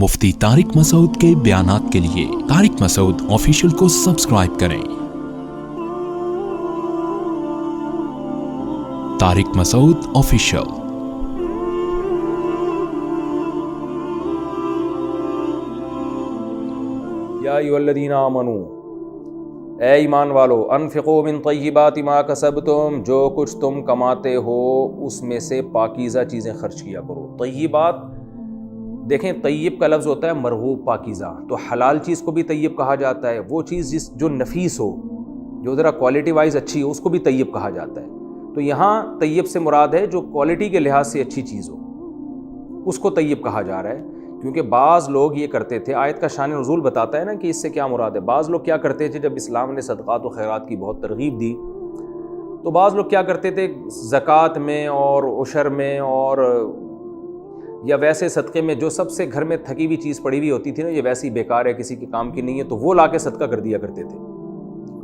مفتی طارق مسعود کے بیانات کے لیے طارق مسعود آفیشیل کو سبسکرائب کریں۔ طارق مسعود آفیشیل۔ یا ایھا الذین آمنوا، اے ایمان والو، انفقوا من طیبات ما کسبتم، جو کچھ تم کماتے ہو اس میں سے پاکیزہ چیزیں خرچ کیا کرو۔ طیبات، دیکھیں طیب کا لفظ ہوتا ہے مرغوب، پاکیزہ، تو حلال چیز کو بھی طیب کہا جاتا ہے، وہ چیز جو نفیس ہو، جو ذرا کوالٹی وائز اچھی ہو، اس کو بھی طیب کہا جاتا ہے۔ تو یہاں طیب سے مراد ہے جو کوالٹی کے لحاظ سے اچھی چیز ہو، اس کو طیب کہا جا رہا ہے۔ کیونکہ بعض لوگ یہ کرتے تھے، آیت کا شان نزول بتاتا ہے نا کہ اس سے کیا مراد ہے۔ بعض لوگ کیا کرتے تھے، جب اسلام نے صدقات و خیرات کی بہت ترغیب دی تو بعض لوگ کیا کرتے تھے، زکوٰۃ میں اور عشر میں اور یا ویسے صدقے میں جو سب سے گھر میں تھکی ہوئی چیز پڑی ہوئی ہوتی تھی نا، یہ ویسی بیکار ہے، کسی کے کام کی نہیں ہے، تو وہ لا کے صدقہ کر دیا کرتے تھے۔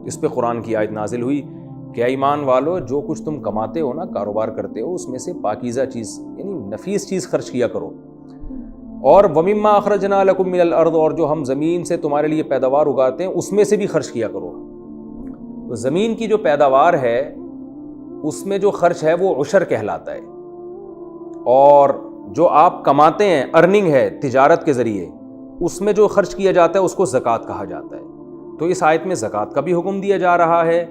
اس پہ قرآن کی آیت نازل ہوئی کہ اے ایمان والو، جو کچھ تم کماتے ہو نا، کاروبار کرتے ہو، اس میں سے پاکیزہ چیز یعنی نفیس چیز خرچ کیا کرو۔ اور وَمِمَّا أَخْرَجْنَا لَكُم مِّنَ الْأَرْضِ، اور جو ہم زمین سے تمہارے لیے پیداوار اگاتے ہیں اس میں سے بھی خرچ کیا کرو۔ تو زمین کی جو پیداوار ہے اس میں جو خرچ ہے وہ عشر کہلاتا ہے، اور جو آپ کماتے ہیں، ارننگ ہے تجارت کے ذریعے، اس میں جو خرچ کیا جاتا ہے اس کو زکوٰۃ کہا جاتا ہے۔ تو اس آیت میں زکوٰۃ کا بھی حکم دیا جا رہا ہے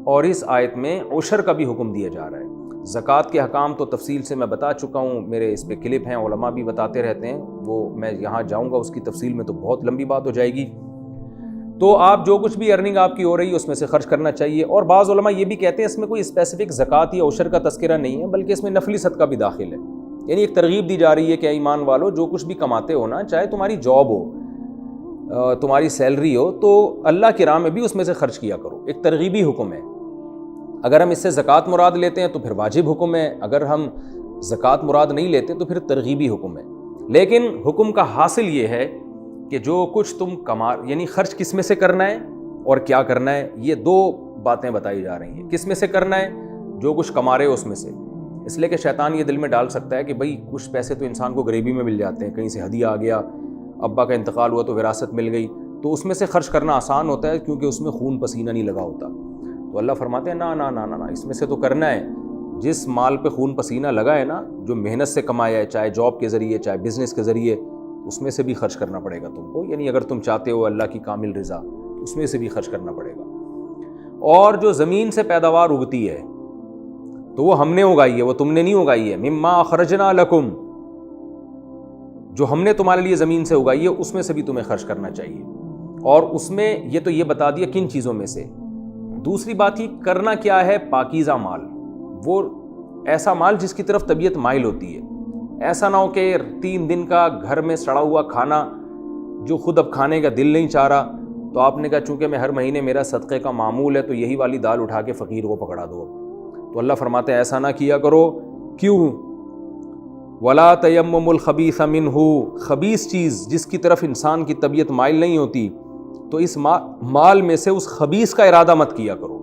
اور اس آیت میں عشر کا بھی حکم دیا جا رہا ہے۔ زکوٰۃ کے احکام تو تفصیل سے میں بتا چکا ہوں، میرے اس پہ کلپ ہیں، علماء بھی بتاتے رہتے ہیں، وہ میں یہاں جاؤں گا اس کی تفصیل میں تو بہت لمبی بات ہو جائے گی۔ تو آپ جو کچھ بھی ارننگ آپ کی ہو رہی ہے اس میں سے خرچ کرنا چاہیے۔ اور بعض علماء یہ بھی کہتے ہیں اس میں کوئی اسپیسیفک زکوٰۃ یا عشر کا تذکرہ نہیں ہے، بلکہ اس میں نفلی صدقہ بھی داخل ہے۔ یعنی ایک ترغیب دی جا رہی ہے کہ ایمان والو، جو کچھ بھی کماتے ہو نا، چاہے تمہاری جاب ہو، تمہاری سیلری ہو، تو اللہ کی راہ میں بھی اس میں سے خرچ کیا کرو۔ ایک ترغیبی حکم ہے۔ اگر ہم اس سے زکوٰۃ مراد لیتے ہیں تو پھر واجب حکم ہے، اگر ہم زکوٰۃ مراد نہیں لیتے تو پھر ترغیبی حکم ہے۔ لیکن حکم کا حاصل یہ ہے کہ جو کچھ تم یعنی خرچ کس میں سے کرنا ہے اور کیا کرنا ہے، یہ دو باتیں بتائی جا رہی ہیں۔ کس میں سے کرنا ہے؟ جو کچھ کما رہے ہو اس میں سے، اس لیے کہ شیطان یہ دل میں ڈال سکتا ہے کہ بھئی کچھ پیسے تو انسان کو غریبی میں مل جاتے ہیں، کہیں سے ہدیہ آ گیا، ابا کا انتقال ہوا تو وراثت مل گئی، تو اس میں سے خرچ کرنا آسان ہوتا ہے کیونکہ اس میں خون پسینہ نہیں لگا ہوتا۔ تو اللہ فرماتے ہیں نا نا نا نا نا، اس میں سے تو کرنا ہے جس مال پہ خون پسینہ لگا ہے نا، جو محنت سے کمایا ہے، چاہے جاب کے ذریعے چاہے بزنس کے ذریعے، اس میں سے بھی خرچ کرنا پڑے گا تم کو۔ یعنی اگر تم چاہتے ہو اللہ کی کامل رضا، اس میں سے بھی خرچ کرنا پڑے گا۔ اور جو زمین سے پیداوار اگتی ہے تو وہ ہم نے اگائی ہے، وہ تم نے نہیں اگائی ہے۔ مما اخرجنا لکم، جو ہم نے تمہارے لیے زمین سے اگائی ہے اس میں سے بھی تمہیں خرچ کرنا چاہیے۔ اور اس میں یہ تو یہ بتا دیا کن چیزوں میں سے۔ دوسری بات ہی کرنا کیا ہے، پاکیزہ مال، وہ ایسا مال جس کی طرف طبیعت مائل ہوتی ہے۔ ایسا نہ ہو کہ 3 دن کا گھر میں سڑا ہوا کھانا جو خود اب کھانے کا دل نہیں چاہ رہا، تو آپ نے کہا چونکہ میں ہر مہینے میرا صدقے کا معمول ہے تو یہی والی دال اٹھا کے فقیر کو پکڑا دو۔ تو اللہ فرماتے ہیں ایسا نہ کیا کرو۔ کیوں؟ وَلَا تَيَمَّمُوا الْخَبِيثَ مِنْهُ، خبیث چیز جس کی طرف انسان کی طبیعت مائل نہیں ہوتی، تو اس مال میں سے اس خبیث کا ارادہ مت کیا کرو۔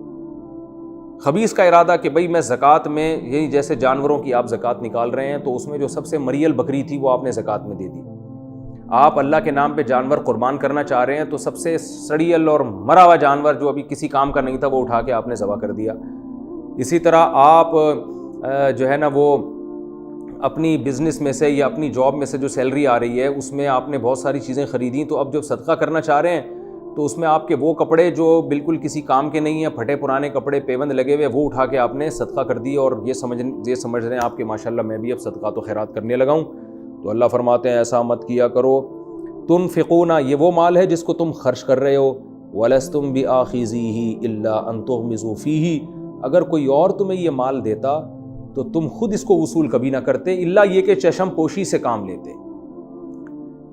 خبیث کا ارادہ کہ بھئی میں زکوٰۃ میں، یہی جیسے جانوروں کی آپ زکوٰۃ نکال رہے ہیں تو اس میں جو سب سے مریل بکری تھی وہ آپ نے زکوٰۃ میں دے دی۔ آپ اللہ کے نام پہ جانور قربان کرنا چاہ رہے ہیں تو سب سے سڑیل اور مرا ہوا جانور جو ابھی کسی کام کا نہیں تھا وہ اٹھا کے آپ نے ذبح کر دیا۔ اسی طرح آپ جو ہے نا وہ اپنی بزنس میں سے یا اپنی جاب میں سے جو سیلری آ رہی ہے اس میں آپ نے بہت ساری چیزیں خریدیں، تو اب جب صدقہ کرنا چاہ رہے ہیں تو اس میں آپ کے وہ کپڑے جو بالکل کسی کام کے نہیں ہیں، پھٹے پرانے کپڑے پیوند لگے ہوئے، وہ اٹھا کے آپ نے صدقہ کر دی، اور یہ سمجھ رہے ہیں آپ کہ ماشاءاللہ میں بھی اب صدقات و خیرات کرنے لگا ہوں۔ تو اللہ فرماتے ہیں ایسا مت کیا کرو۔ تنفقون، یہ وہ مال ہے جس کو تم خرچ کر رہے ہو، وَلَسْتُمْ بِآخِذِيهِ إِلَّا أَن تُغْمِضُوا فِيهِ، اگر کوئی اور تمہیں یہ مال دیتا تو تم خود اس کو وصول کبھی نہ کرتے، الا یہ کہ چشم پوشی سے کام لیتے۔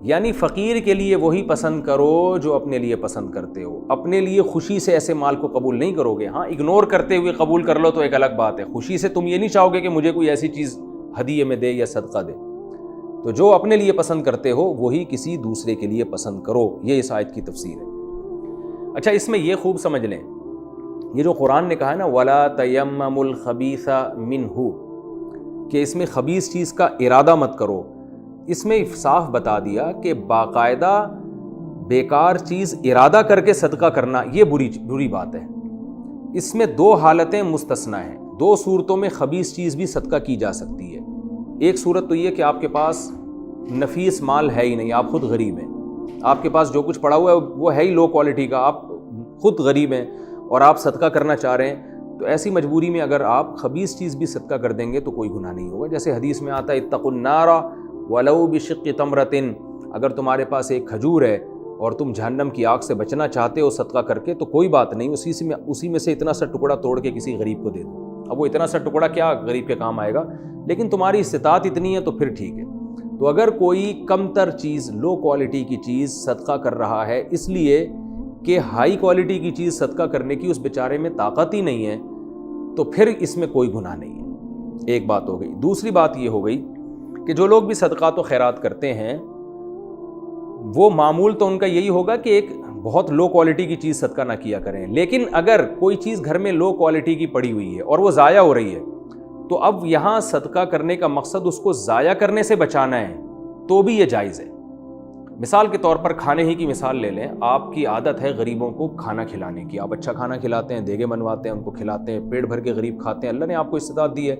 یعنی فقیر کے لیے وہی پسند کرو جو اپنے لیے پسند کرتے ہو، اپنے لیے خوشی سے ایسے مال کو قبول نہیں کرو گے۔ ہاں اگنور کرتے ہوئے قبول کر لو تو ایک الگ بات ہے، خوشی سے تم یہ نہیں چاہو گے کہ مجھے کوئی ایسی چیز ہدیے میں دے یا صدقہ دے۔ تو جو اپنے لیے پسند کرتے ہو وہی کسی دوسرے کے لیے پسند کرو، یہ اس آیت کی تفسیر ہے۔ اچھا، اس میں یہ خوب سمجھ لیں، یہ جو قرآن نے کہا ہے نا وَلَا تَيَمَّمُوا الْخَبِيثَ مِنْهُ، کہ اس میں خبیث چیز کا ارادہ مت کرو، اس میں صاف بتا دیا کہ باقاعدہ بیکار چیز ارادہ کر کے صدقہ کرنا یہ بری بات ہے. اس میں دو حالتیں مستثنیٰ ہیں. دو صورتوں میں خبیث چیز بھی صدقہ کی جا سکتی ہے. ایک صورت تو یہ کہ آپ کے پاس نفیس مال ہے ہی نہیں, آپ خود غریب ہیں, آپ کے پاس جو کچھ پڑا ہوا ہے وہ ہے ہی لو کوالٹی کا, آپ خود غریب ہیں اور آپ صدقہ کرنا چاہ رہے ہیں, تو ایسی مجبوری میں اگر آپ خبیث چیز بھی صدقہ کر دیں گے تو کوئی گناہ نہیں ہوگا. جیسے حدیث میں آتا ہے اتقوا النار ولو بشق تمرۃ, اگر تمہارے پاس ایک کھجور ہے اور تم جہنم کی آگ سے بچنا چاہتے ہو صدقہ کر کے, تو کوئی بات نہیں, اسی میں سے اتنا سا ٹکڑا توڑ کے کسی غریب کو دے دو. اب وہ اتنا سا ٹکڑا کیا غریب کے کام آئے گا, لیکن تمہاری استطاعت اتنی ہے تو پھر ٹھیک ہے. تو اگر کوئی کم تر چیز, لو کوالٹی کی چیز صدقہ کر رہا ہے اس لیے کہ ہائی کوالٹی کی چیز صدقہ کرنے کی اس بیچارے میں طاقت ہی نہیں ہے, تو پھر اس میں کوئی گناہ نہیں ہے. ایک بات ہو گئی. دوسری بات یہ ہو گئی کہ جو لوگ بھی صدقات و خیرات کرتے ہیں وہ معمول تو ان کا یہی ہوگا کہ ایک بہت لو کوالٹی کی چیز صدقہ نہ کیا کریں. لیکن اگر کوئی چیز گھر میں لو کوالٹی کی پڑی ہوئی ہے اور وہ ضائع ہو رہی ہے, تو اب یہاں صدقہ کرنے کا مقصد اس کو ضائع کرنے سے بچانا ہے, تو بھی یہ جائز ہے. مثال کے طور پر کھانے ہی کی مثال لے لیں. آپ کی عادت ہے غریبوں کو کھانا کھلانے کی, آپ اچھا کھانا کھلاتے ہیں, دیگے بنواتے ہیں, ان کو کھلاتے ہیں, پیٹ بھر کے غریب کھاتے ہیں, اللہ نے آپ کو استطاعت دی ہے.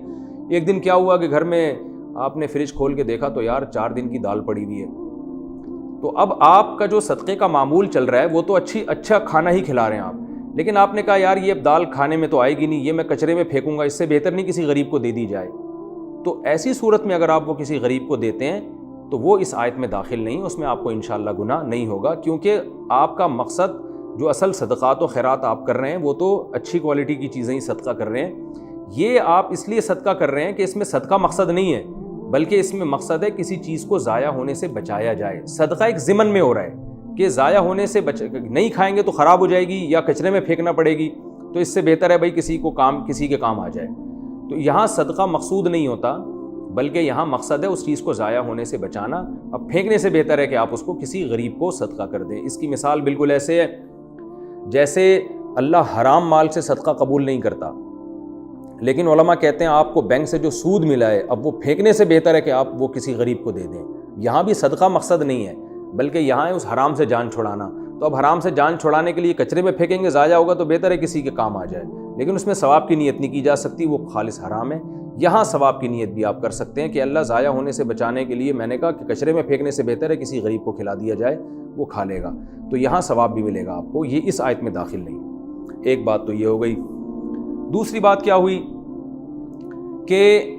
ایک دن کیا ہوا کہ گھر میں آپ نے فریج کھول کے دیکھا تو یار 4 دن کی دال پڑی ہوئی ہے. تو اب آپ کا جو صدقے کا معمول چل رہا ہے وہ تو اچھا کھانا ہی کھلا رہے ہیں آپ, لیکن آپ نے کہا یار یہ دال کھانے میں تو آئے گی نہیں, یہ میں کچرے میں پھینکوں گا, اس سے بہتر نہیں کسی غریب کو دے دی جائے. تو ایسی صورت میں اگر آپ وہ کسی غریب کو دیتے ہیں تو وہ اس آیت میں داخل نہیں, اس میں آپ کو انشاءاللہ گناہ نہیں ہوگا, کیونکہ آپ کا مقصد جو اصل صدقات و خیرات آپ کر رہے ہیں وہ تو اچھی کوالٹی کی چیزیں ہی صدقہ کر رہے ہیں. یہ آپ اس لیے صدقہ کر رہے ہیں کہ اس میں صدقہ مقصد نہیں ہے, بلکہ اس میں مقصد ہے کسی چیز کو ضائع ہونے سے بچایا جائے. صدقہ ایک ضمن میں ہو رہا ہے کہ ضائع ہونے سے نہیں کھائیں گے تو خراب ہو جائے گی یا کچرے میں پھینکنا پڑے گی, تو اس سے بہتر ہے بھائی کسی کے کام آ جائے. تو یہاں صدقہ مقصود نہیں ہوتا, بلکہ یہاں مقصد ہے اس چیز کو ضائع ہونے سے بچانا. اب پھینکنے سے بہتر ہے کہ آپ اس کو کسی غریب کو صدقہ کر دیں. اس کی مثال بالکل ایسے ہے جیسے اللہ حرام مال سے صدقہ قبول نہیں کرتا, لیکن علماء کہتے ہیں آپ کو بینک سے جو سود ملا ہے اب وہ پھینکنے سے بہتر ہے کہ آپ وہ کسی غریب کو دے دیں. یہاں بھی صدقہ مقصد نہیں ہے, بلکہ یہاں ہے اس حرام سے جان چھڑانا. تو اب حرام سے جان چھڑانے کے لیے کچرے میں پھینکیں گے, ضائع ہوگا, تو بہتر ہے کسی کے کام آ جائے, لیکن اس میں ثواب کی نیت نہیں کی جا سکتی, وہ خالص حرام ہے. یہاں ثواب کی نیت بھی آپ کر سکتے ہیں کہ اللہ ضائع ہونے سے بچانے کے لیے میں نے کہا کہ کچرے میں پھینکنے سے بہتر ہے کسی غریب کو کھلا دیا جائے, وہ کھا لے گا, تو یہاں ثواب بھی ملے گا آپ کو. یہ اس آیت میں داخل نہیں. ایک بات تو یہ ہو گئی. دوسری بات کیا ہوئی کہ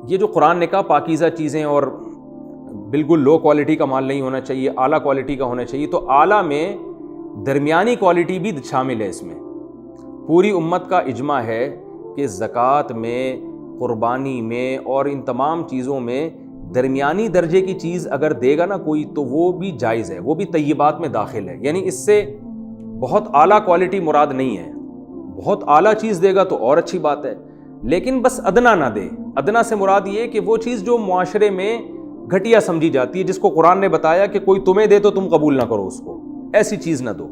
یہ جو قرآن نے کہا پاکیزہ چیزیں اور بالکل لو کوالٹی کا مال نہیں ہونا چاہیے, اعلیٰ کوالٹی کا ہونا چاہیے, تو اعلیٰ میں درمیانی کوالٹی بھی شامل ہے. اس میں پوری امت کا اجماع ہے کہ زکوٰۃ میں, قربانی میں اور ان تمام چیزوں میں درمیانی درجے کی چیز اگر دے گا نا کوئی تو وہ بھی جائز ہے, وہ بھی طیبات میں داخل ہے. یعنی اس سے بہت اعلیٰ کوالٹی مراد نہیں ہے, بہت اعلیٰ چیز دے گا تو اور اچھی بات ہے, لیکن بس ادنا نہ دے. ادنا سے مراد یہ کہ وہ چیز جو معاشرے میں گھٹیا سمجھی جاتی ہے, جس کو قرآن نے بتایا کہ کوئی تمہیں دے تو تم قبول نہ کرو اس کو, ایسی چیز نہ دو.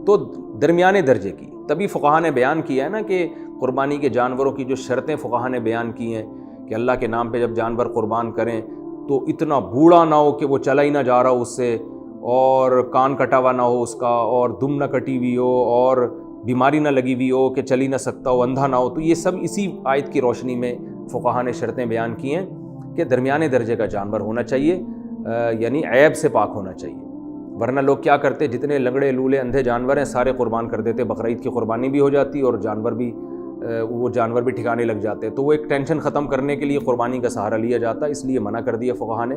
تو درمیانے درجے کی. تبھی فقہا نے بیان کیا ہے نا کہ قربانی کے جانوروں کی جو شرطیں فقہا نے بیان کی ہیں کہ اللہ کے نام پہ جب جانور قربان کریں تو اتنا بوڑھا نہ ہو کہ وہ چلا ہی نہ جا رہا ہو اس سے, اور کان کٹا ہوا نہ ہو اس کا, اور دم نہ کٹی ہوئی ہو, اور بیماری نہ لگی ہوئی ہو کہ چل ہی نہ سکتا ہو, اندھا نہ ہو. تو یہ سب اسی آیت کی روشنی میں فقہا نے شرطیں بیان کی ہیں کہ درمیانے درجے کا جانور ہونا چاہیے, یعنی عیب سے پاک ہونا چاہیے. ورنہ لوگ کیا کرتے, جتنے لنگڑے لولے اندھے جانور ہیں سارے قربان کر دیتے, بقرعید کی قربانی بھی ہو جاتی اور وہ جانور بھی ٹھکانے لگ جاتے. تو وہ ایک ٹینشن ختم کرنے کے لیے قربانی کا سہارا لیا جاتا, اس لیے منع کر دیا فقہا نے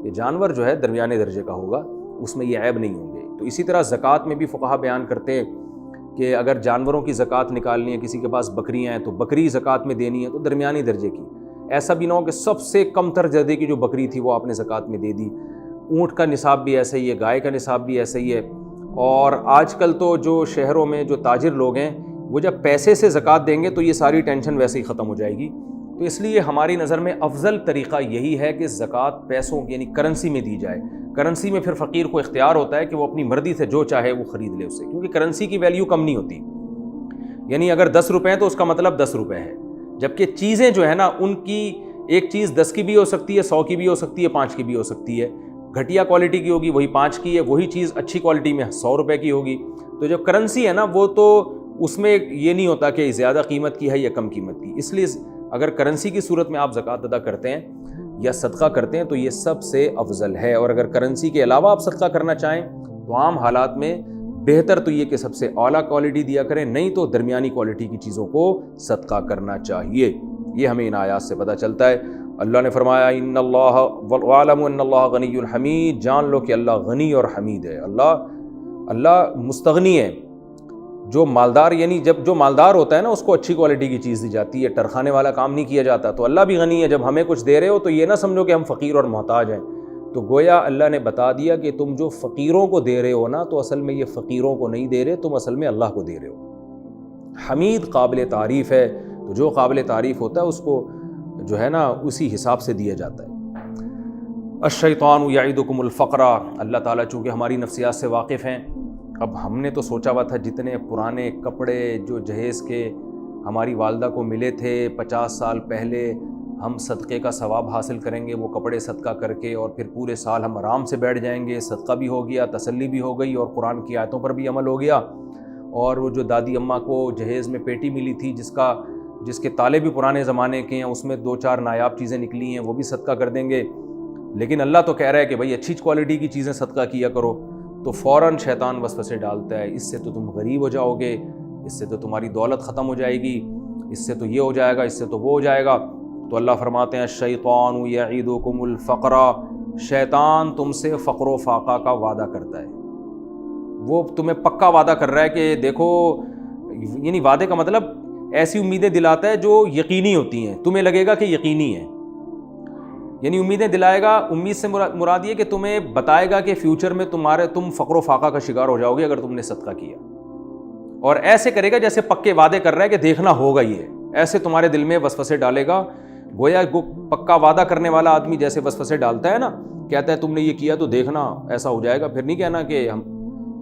کہ جانور جو ہے درمیانے درجے کا ہوگا, اس میں یہ عیب نہیں ہوں گے. تو اسی طرح زکوٰۃ میں بھی فقہا بیان کرتے ہیں کہ اگر جانوروں کی زکوٰۃ نکالنی ہے, کسی کے پاس بکریاں ہیں تو بکری زکوٰۃ میں دینی ہے تو درمیانی درجے کی. ایسا بھی نہ ہو کہ سب سے کم تر درجے کی جو بکری تھی وہ آپ نے زکوٰۃ میں دے دی. اونٹ کا نصاب بھی ایسا ہی ہے, گائے کا نصاب بھی ایسا ہی ہے. اور آج کل تو جو شہروں میں جو تاجر لوگ ہیں وہ جب پیسے سے زکوٰۃ دیں گے تو یہ ساری ٹینشن ویسے ہی ختم ہو جائے گی. تو اس لیے ہماری نظر میں افضل طریقہ یہی ہے کہ زکوٰۃ پیسوں یعنی کرنسی میں دی جائے. کرنسی میں پھر فقیر کو اختیار ہوتا ہے کہ وہ اپنی مرضی سے جو چاہے وہ خرید لے اس سے, کیونکہ کرنسی کی ویلیو کم نہیں ہوتی. یعنی اگر 10 روپے ہیں تو اس کا مطلب 10 روپے ہے, جبکہ چیزیں جو ہے نا ان کی ایک چیز 10 کی بھی ہو سکتی ہے، 100 کی بھی ہو سکتی ہے، 5 کی بھی ہو سکتی ہے. گھٹیا کوالٹی کی ہوگی وہی 5 کی ہے، وہی چیز اچھی کوالٹی میں 100 روپے کی ہوگی. تو جو کرنسی ہے نا وہ تو اس میں یہ نہیں ہوتا کہ زیادہ قیمت کی ہے یا کم قیمت کی. اس لیے اگر کرنسی کی صورت میں آپ زکوٰۃ ادا کرتے ہیں یا صدقہ کرتے ہیں تو یہ سب سے افضل ہے. اور اگر کرنسی کے علاوہ آپ صدقہ کرنا چاہیں تو عام حالات میں بہتر تو یہ کہ سب سے اعلیٰ کوالٹی دیا کریں، نہیں تو درمیانی کوالٹی کی چیزوں کو صدقہ کرنا چاہیے. یہ ہمیں ان آیات سے پتہ چلتا ہے. اللہ نے فرمایا ان اللہ وَاعْلَمُوا أَنَّ اللَّهَ غَنِيٌّ حَمِيدٌ، جان لو کہ اللہ غنی اور حمید ہے. اللہ مستغنی ہے. جو مالدار یعنی جب جو مالدار ہوتا ہے نا اس کو اچھی کوالٹی کی چیز دی جاتی ہے، ٹرخانے والا کام نہیں کیا جاتا. تو اللہ بھی غنی ہے. جب ہمیں کچھ دے رہے ہو تو یہ نہ سمجھو کہ ہم فقیر اور محتاج ہیں. تو گویا اللہ نے بتا دیا کہ تم جو فقیروں کو دے رہے ہو نا تو اصل میں یہ فقیروں کو نہیں دے رہے، تم اصل میں اللہ کو دے رہے ہو. حمید قابل تعریف ہے، تو جو قابل تعریف ہوتا ہے اس کو جو ہے نا اسی حساب سے دیا جاتا ہے. الشیطان یعدکم الفقر، اللہ تعالیٰ چونکہ ہماری نفسیات سے واقف ہیں. اب ہم نے تو سوچا ہوا تھا جتنے پرانے کپڑے جو جہیز کے ہماری والدہ کو ملے تھے 50 سال پہلے، ہم صدقے کا ثواب حاصل کریں گے وہ کپڑے صدقہ کر کے، اور پھر پورے سال ہم آرام سے بیٹھ جائیں گے. صدقہ بھی ہو گیا، تسلی بھی ہو گئی، اور قرآن کی آیتوں پر بھی عمل ہو گیا. اور وہ جو دادی اماں کو جہیز میں پیٹی ملی تھی جس کے تالے بھی پرانے زمانے کے ہیں، اس میں 2-4 نایاب چیزیں نکلی ہیں، وہ بھی صدقہ کر دیں گے. لیکن اللہ تو کہہ رہا ہے کہ بھائی اچھی کوالٹی کی چیزیں صدقہ کیا کرو. تو فوراً شیطان وسوسے ڈالتا ہے، اس سے تو تم غریب ہو جاؤ گے، اس سے تو تمہاری دولت ختم ہو جائے گی، اس سے تو یہ ہو جائے گا، اس سے تو وہ ہو جائے گا. تو اللہ فرماتے ہیں الشیطان یعدکم الفقر، شیطان تم سے فقر و فاقہ کا وعدہ کرتا ہے. وہ تمہیں پکا وعدہ کر رہا ہے کہ دیکھو، یعنی وعدے کا مطلب ایسی امیدیں دلاتا ہے جو یقینی ہوتی ہیں، تمہیں لگے گا کہ یقینی ہے. یعنی امیدیں دلائے گا، امید سے مراد یہ کہ تمہیں بتائے گا کہ فیوچر میں تم فقر و فاقہ کا شکار ہو جاؤ گے اگر تم نے صدقہ کیا. اور ایسے کرے گا جیسے پکے وعدے کر رہا ہے کہ دیکھنا ہوگا ہی ہے، ایسے تمہارے دل میں وسوسے ڈالے گا. گویا پکا وعدہ کرنے والا آدمی جیسے وسوسے ڈالتا ہے نا، کہتا ہے تم نے یہ کیا تو دیکھنا ایسا ہو جائے گا، پھر نہیں کہنا کہ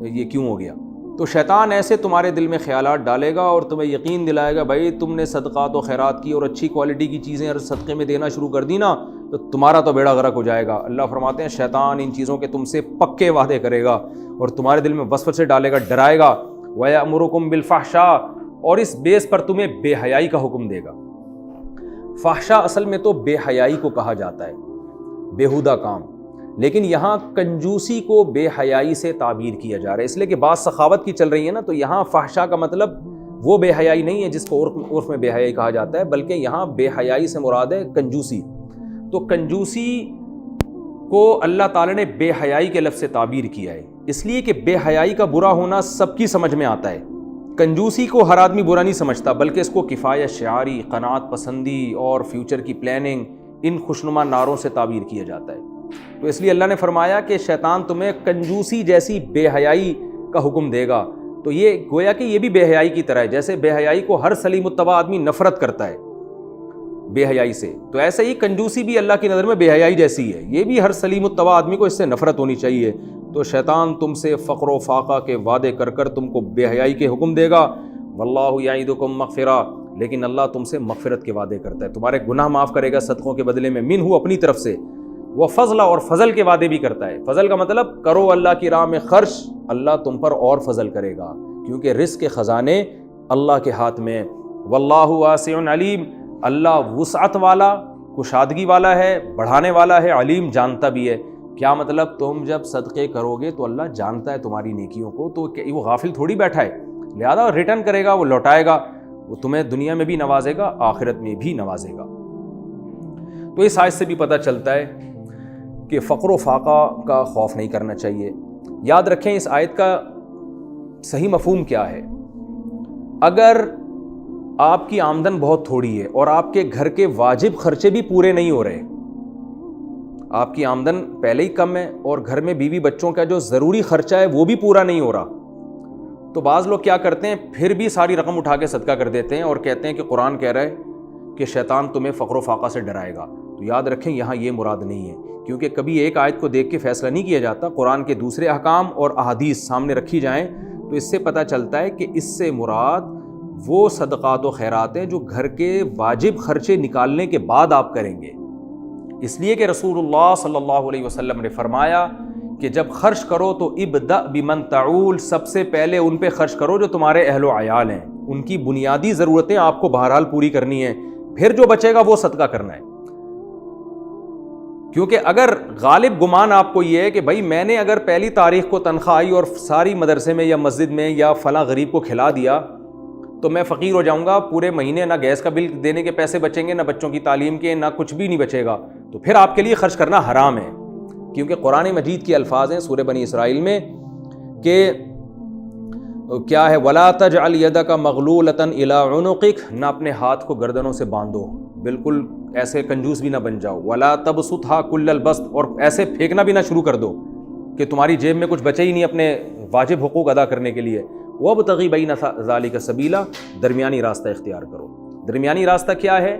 یہ کیوں ہو گیا. تو شیطان ایسے تمہارے دل میں خیالات ڈالے گا اور تمہیں یقین دلائے گا بھائی تم نے صدقات و خیرات کی اور اچھی کوالٹی کی چیزیں اور صدقے میں دینا شروع کر دی نا تو تمہارا تو بیڑا غرق ہو جائے گا. اللہ فرماتے ہیں شیطان ان چیزوں کے تم سے پکے وعدے کرے گا اور تمہارے دل میں وسوسے ڈالے گا، ڈرائے گا. وَيَأْمُرُكُمْ بِالْفَحْشَاءِ، اور اس بیس پر تمہیں بے حیائی کا حکم دے گا. فحشا اصل میں تو بے حیائی کو کہا جاتا ہے، بیہودہ کام. لیکن یہاں کنجوسی کو بے حیائی سے تعبیر کیا جا رہا ہے، اس لیے کہ بعض سخاوت کی چل رہی ہے نا، تو یہاں فحشا کا مطلب وہ بے حیائی نہیں ہے جس کو عرف میں بے حیائی کہا جاتا ہے، بلکہ یہاں بے حیائی سے مراد ہے کنجوسی. تو کنجوسی کو اللہ تعالیٰ نے بے حیائی کے لفظ سے تعبیر کیا ہے، اس لیے کہ بے حیائی کا برا ہونا سب کی سمجھ میں آتا ہے. کنجوسی کو ہر آدمی برا نہیں سمجھتا، بلکہ اس کو کفایت شعاری، قناعت پسندی اور فیوچر کی پلاننگ، ان خوشنما نعروں سے تعبیر کیا جاتا ہے. تو اس لیے اللہ نے فرمایا کہ شیطان تمہیں کنجوسی جیسی بے حیائی کا حکم دے گا. تو یہ گویا کہ یہ بھی بے حیائی کی طرح ہے، جیسے بے حیائی کو ہر سلیم الطبع آدمی نفرت کرتا ہے بے حیائی سے، تو ایسے ہی کنجوسی بھی اللہ کی نظر میں بے حیائی جیسی ہے، یہ بھی ہر سلیم الطبع آدمی کو اس سے نفرت ہونی چاہیے. تو شیطان تم سے فقر و فاقہ کے وعدے کر کر تم کو بے حیائی کے حکم دے گا. واللہ یعدکم مغفرہ، لیکن اللہ تم سے مغفرت کے وعدے کرتا ہے، تمہارے گناہ معاف کرے گا صدقوں کے بدلے میں، منہ اپنی طرف سے. وہ فضل، اور فضل کے وعدے بھی کرتا ہے. فضل کا مطلب کرو اللہ کی راہ میں خرچ، اللہ تم پر اور فضل کرے گا، کیونکہ رزق کے خزانے اللہ کے ہاتھ میں. واللہ واسع علیم، اللہ وسعت والا، کشادگی والا ہے، بڑھانے والا ہے، علیم جانتا بھی ہے. کیا مطلب؟ تم جب صدقے کرو گے تو اللہ جانتا ہے تمہاری نیکیوں کو، تو وہ غافل تھوڑی بیٹھا ہے، لہذا ریٹرن کرے گا، وہ لوٹائے گا، وہ تمہیں دنیا میں بھی نوازے گا، آخرت میں بھی نوازے گا. تو اس آیت سے بھی پتہ چلتا ہے کہ فقر و فاقہ کا خوف نہیں کرنا چاہیے. یاد رکھیں اس آیت کا صحیح مفہوم کیا ہے. اگر آپ کی آمدن بہت تھوڑی ہے اور آپ کے گھر کے واجب خرچے بھی پورے نہیں ہو رہے، آپ کی آمدن پہلے ہی کم ہے اور گھر میں بیوی بچوں کا جو ضروری خرچہ ہے وہ بھی پورا نہیں ہو رہا، تو بعض لوگ کیا کرتے ہیں پھر بھی ساری رقم اٹھا کے صدقہ کر دیتے ہیں اور کہتے ہیں کہ قرآن کہہ رہا ہے کہ شیطان تمہیں فقر و فاقہ سے ڈرائے گا. تو یاد رکھیں یہاں یہ مراد نہیں ہے، کیونکہ کبھی ایک آیت کو دیکھ کے فیصلہ نہیں کیا جاتا. قرآن کے دوسرے احکام اور احادیث سامنے رکھی جائیں تو اس سے پتہ چلتا ہے کہ اس سے مراد وہ صدقات و خیرات ہیں جو گھر کے واجب خرچے نکالنے کے بعد آپ کریں گے، اس لیے کہ رسول اللہ صلی اللہ علیہ وسلم نے فرمایا کہ جب خرچ کرو تو ابدأ بمن تعول، سب سے پہلے ان پہ خرچ کرو جو تمہارے اہل و عیال ہیں، ان کی بنیادی ضرورتیں آپ کو بہرحال پوری کرنی ہیں، پھر جو بچے گا وہ صدقہ کرنا ہے۔ کیونکہ اگر غالب گمان آپ کو یہ ہے کہ بھائی میں نے اگر پہلی تاریخ کو تنخواہ آئی اور ساری مدرسے میں یا مسجد میں یا فلاں غریب کو کھلا دیا تو میں فقیر ہو جاؤں گا، پورے مہینے نہ گیس کا بل دینے کے پیسے بچیں گے، نہ بچوں کی تعلیم کے، نہ کچھ بھی نہیں بچے گا، تو پھر آپ کے لیے خرچ کرنا حرام ہے۔ کیونکہ قرآن مجید کے الفاظ ہیں سورہ بنی اسرائیل میں کہ کیا ہے، وَلَا تَجْعَلْ يَدَكَ مَغْلُولَةً إِلَىٰ عُنُقِكَ، نہ اپنے ہاتھ کو گردنوں سے باندھو، بالکل ایسے کنجوس بھی نہ بن جاؤ، وَلَا تَبْسُطْهَا كُلَّ الْبَسْطِ، اور ایسے پھینکنا بھی نہ شروع کر دو کہ تمہاری جیب میں کچھ بچے ہی نہیں اپنے واجب حقوق ادا کرنے کے لیے۔ وَابْتَغِ بَيْنَ ذَلِكَ سَبِيلًا، درمیانی راستہ اختیار کرو۔ درمیانی راستہ کیا ہے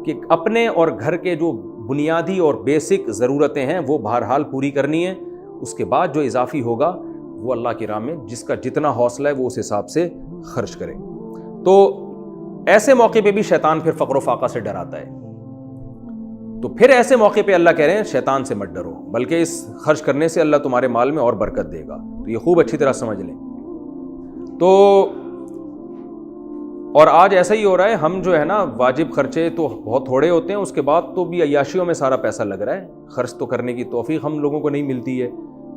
کہ اپنے اور گھر کے جو بنیادی اور بیسک ضرورتیں ہیں وہ بہرحال پوری کرنی ہیں، اس کے بعد جو اضافی ہوگا وہ اللہ کی راہ میں جس کا جتنا حوصلہ ہے وہ اس حساب سے خرچ کرے۔ تو ایسے موقع پہ بھی شیطان پھر فقر و فاقہ سے ڈراتا ہے، تو پھر ایسے موقع پہ اللہ کہہ رہے ہیں شیطان سے مت ڈرو، بلکہ اس خرچ کرنے سے اللہ تمہارے مال میں اور برکت دے گا۔ تو یہ خوب اچھی طرح سمجھ لیں۔ تو اور آج ایسا ہی ہو رہا ہے، ہم جو ہے نا واجب خرچے تو بہت تھوڑے ہوتے ہیں، اس کے بعد تو بھی عیاشیوں میں سارا پیسہ لگ رہا ہے، خرچ تو کرنے کی توفیق ہم لوگوں کو نہیں ملتی ہے،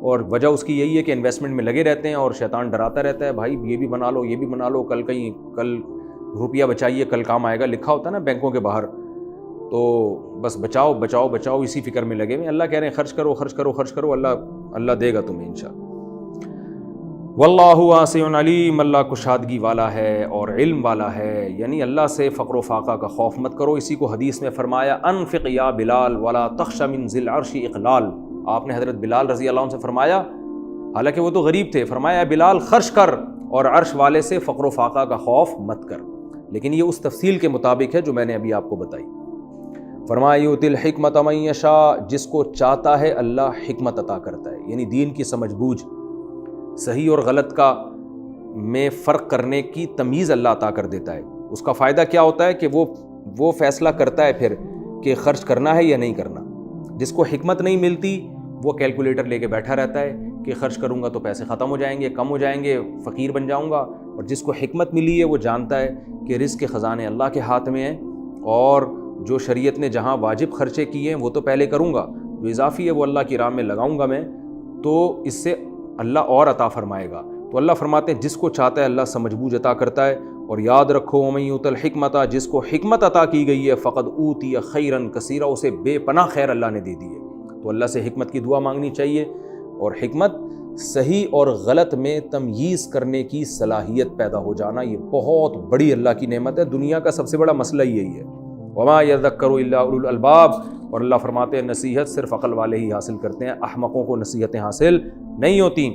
اور وجہ اس کی یہی ہے کہ انویسٹمنٹ میں لگے رہتے ہیں اور شیطان ڈراتا رہتا ہے، بھائی یہ بھی بنا لو، یہ بھی بنا لو، کل روپیہ بچائیے، کل کام آئے گا، لکھا ہوتا ہے نا بینکوں کے باہر، تو بس بچاؤ بچاؤ بچاؤ، اسی فکر میں لگے ہوئے۔ اللہ کہہ رہے ہیں خرچ کرو خرچ کرو خرچ کرو، اللہ دے گا تمہیں انشاءاللہ۔ واللہ واسع علیم، اللہ کشادگی والا ہے اور علم والا ہے، یعنی اللہ سے فقر و فاقہ کا خوف مت کرو۔ اسی کو حدیث میں فرمایا انفق یا بلال ولا تخش من ذی العرش اقلال، آپ نے حضرت بلال رضی اللہ عنہ سے فرمایا، حالانکہ وہ تو غریب تھے، فرمایا بلال خرچ کر اور عرش والے سے فقر و فاقہ کا خوف مت کر، لیکن یہ اس تفصیل کے مطابق ہے جو میں نے ابھی آپ کو بتائی۔ فرمایا یؤتی الحکمۃ من یشاء، جس کو چاہتا ہے اللہ حکمت عطا کرتا ہے، یعنی دین کی سمجھ بوجھ، صحیح اور غلط کا میں فرق کرنے کی تمیز اللہ عطا کر دیتا ہے۔ اس کا فائدہ کیا ہوتا ہے کہ وہ فیصلہ کرتا ہے پھر کہ خرچ کرنا ہے یا نہیں کرنا۔ جس کو حکمت نہیں ملتی وہ کیلکولیٹر لے کے بیٹھا رہتا ہے کہ خرچ کروں گا تو پیسے ختم ہو جائیں گے، کم ہو جائیں گے، فقیر بن جاؤں گا۔ اور جس کو حکمت ملی ہے وہ جانتا ہے کہ رزق کے خزانے اللہ کے ہاتھ میں ہیں، اور جو شریعت نے جہاں واجب خرچے کیے ہیں وہ تو پہلے کروں گا، جو اضافی ہے وہ اللہ کی راہ میں لگاؤں گا میں، تو اس سے اللہ اور عطا فرمائے گا۔ تو اللہ فرماتے ہیں جس کو چاہتا ہے اللہ سمجھ بوجھ عطا کرتا ہے۔ اور یاد رکھو ومن یؤت الحکمۃ، جس کو حکمت عطا کی گئی ہے فقد اوتی خیرا کثیرا، اسے بے پناہ خیر اللہ نے دے دی ہے۔ تو اللہ سے حکمت کی دعا مانگنی چاہیے، اور حکمت صحیح اور غلط میں تمییز کرنے کی صلاحیت پیدا ہو جانا، یہ بہت بڑی اللہ کی نعمت ہے، دنیا کا سب سے بڑا مسئلہ یہی ہے۔ وما یذکر الا اولو الالباب، اور اللہ فرماتے ہیں نصیحت صرف عقل والے ہی حاصل کرتے ہیں، احمقوں کو نصیحتیں حاصل نہیں ہوتی۔